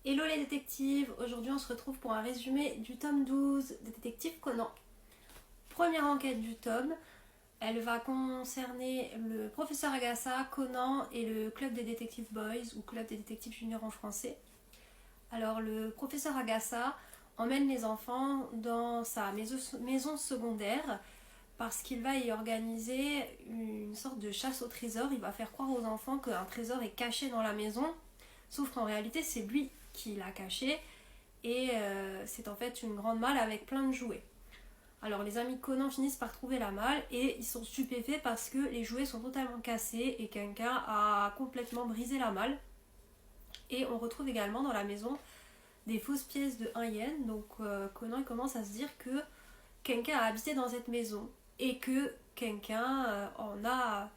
Hello les détectives, aujourd'hui on se retrouve pour un résumé du tome 12 des détectives Conan. Première enquête du tome, elle va concerner le professeur Agassa, Conan et le club des détectives boys ou club des détectives juniors en français. Alors le professeur Agassa emmène les enfants dans sa maison secondaire parce qu'il va y organiser une sorte de chasse au trésor. Il va faire croire aux enfants qu'un trésor est caché dans la maison, sauf qu'en réalité c'est lui qui l'a caché et c'est en fait une grande malle avec plein de jouets. Alors les amis de Conan finissent par trouver la malle et ils sont stupéfaits parce que les jouets sont totalement cassés et quelqu'un a complètement brisé la malle. Et on retrouve également dans la maison des fausses pièces de 1 yen. Donc Conan il commence à se dire que quelqu'un a habité dans cette maison et que quelqu'un en a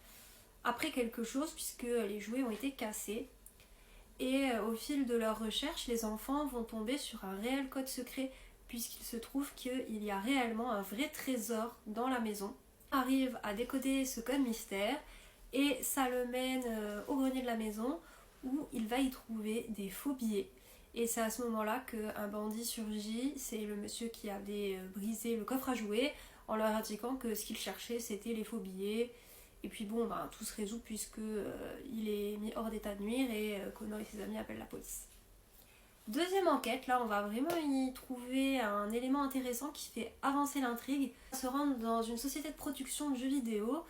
appris quelque chose puisque les jouets ont été cassés. Et au fil de leurs recherches, les enfants vont tomber sur un réel code secret puisqu'il se trouve qu'il y a réellement un vrai trésor dans la maison. Ils arrivent à décoder ce code mystère et ça le mène au grenier de la maison où il va y trouver des faux billets. Et c'est à ce moment-là qu'un bandit surgit, c'est le monsieur qui avait brisé le coffre à jouets en leur indiquant que ce qu'il cherchait c'était les faux billets. Et puis bon, tout se résout puisque il est mis hors d'état de nuire et Conan et ses amis appellent la police. Deuxième enquête, là on va vraiment y trouver un élément intéressant qui fait avancer l'intrigue. On va se rendre dans une société de production de jeux vidéo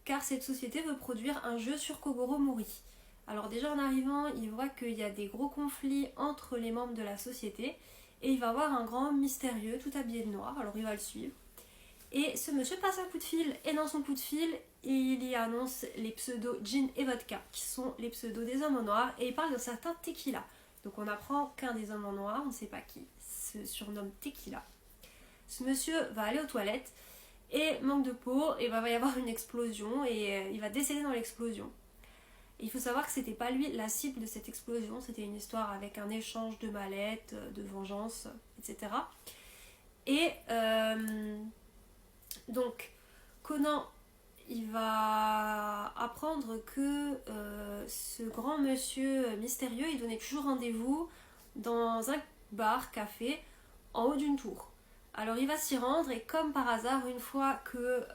car cette société veut produire un jeu sur Kogoro Mori. Alors déjà en arrivant, il voit qu'il y a des gros conflits entre les membres de la société et il va voir un grand mystérieux tout habillé de noir, alors il va le suivre. Et ce monsieur passe un coup de fil et dans son coup de fil, il y annonce les pseudos Gin et Vodka qui sont les pseudos des hommes en noir et il parle d'un certain Tequila. Donc on apprend qu'un des hommes en noir, on ne sait pas qui, se surnomme Tequila. Ce monsieur va aller aux toilettes et manque de peau et va y avoir une explosion et il va décéder dans l'explosion. Il faut savoir que c'était pas lui la cible de cette explosion, c'était une histoire avec un échange de mallettes, de vengeance, etc. Et donc Conan il va apprendre que ce grand monsieur mystérieux il donnait toujours rendez-vous dans un bar café en haut d'une tour. Alors il va s'y rendre et comme par hasard une fois que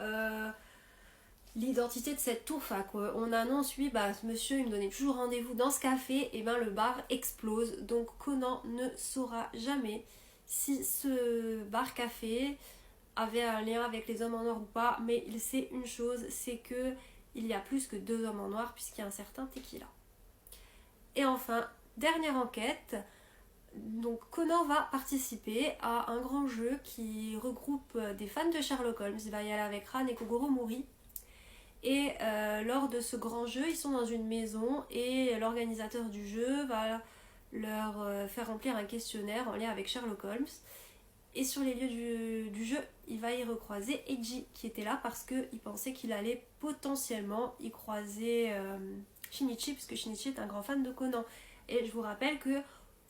l'identité de cette tour, enfin on annonce oui ce monsieur il me donnait toujours rendez-vous dans ce café, et le bar explose. Donc Conan ne saura jamais si ce bar café avait un lien avec les hommes en noir ou pas, mais il sait une chose, c'est que il y a plus que 2 hommes en noir puisqu'il y a un certain Tequila. Et enfin, dernière enquête, donc Conan va participer à un grand jeu qui regroupe des fans de Sherlock Holmes. Il va y aller avec Ran et Kogoro Mori. Et lors de ce grand jeu, ils sont dans une maison et l'organisateur du jeu va leur faire remplir un questionnaire en lien avec Sherlock Holmes. Et sur les lieux du jeu, il va y recroiser Eiji qui était là parce qu'il pensait qu'il allait potentiellement y croiser Shinichi, puisque Shinichi est un grand fan de Conan. Et je vous rappelle que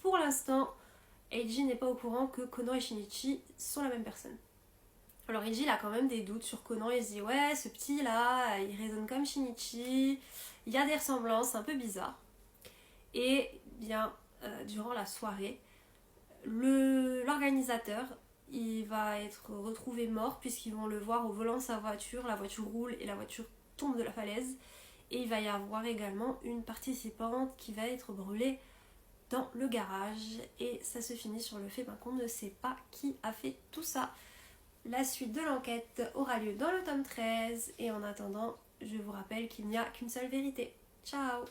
pour l'instant, Eiji n'est pas au courant que Conan et Shinichi sont la même personne. Alors Eiji il a quand même des doutes sur Conan, il se dit ouais ce petit là, il résonne comme Shinichi, il y a des ressemblances un peu bizarres. Et bien durant la soirée, l'organisateur il va être retrouvé mort puisqu'ils vont le voir au volant de sa voiture, la voiture roule et la voiture tombe de la falaise et il va y avoir également une participante qui va être brûlée dans le garage et ça se finit sur le fait qu'on ne sait pas qui a fait tout ça. La suite de l'enquête aura lieu dans le tome 13 et en attendant je vous rappelle qu'il n'y a qu'une seule vérité. Ciao!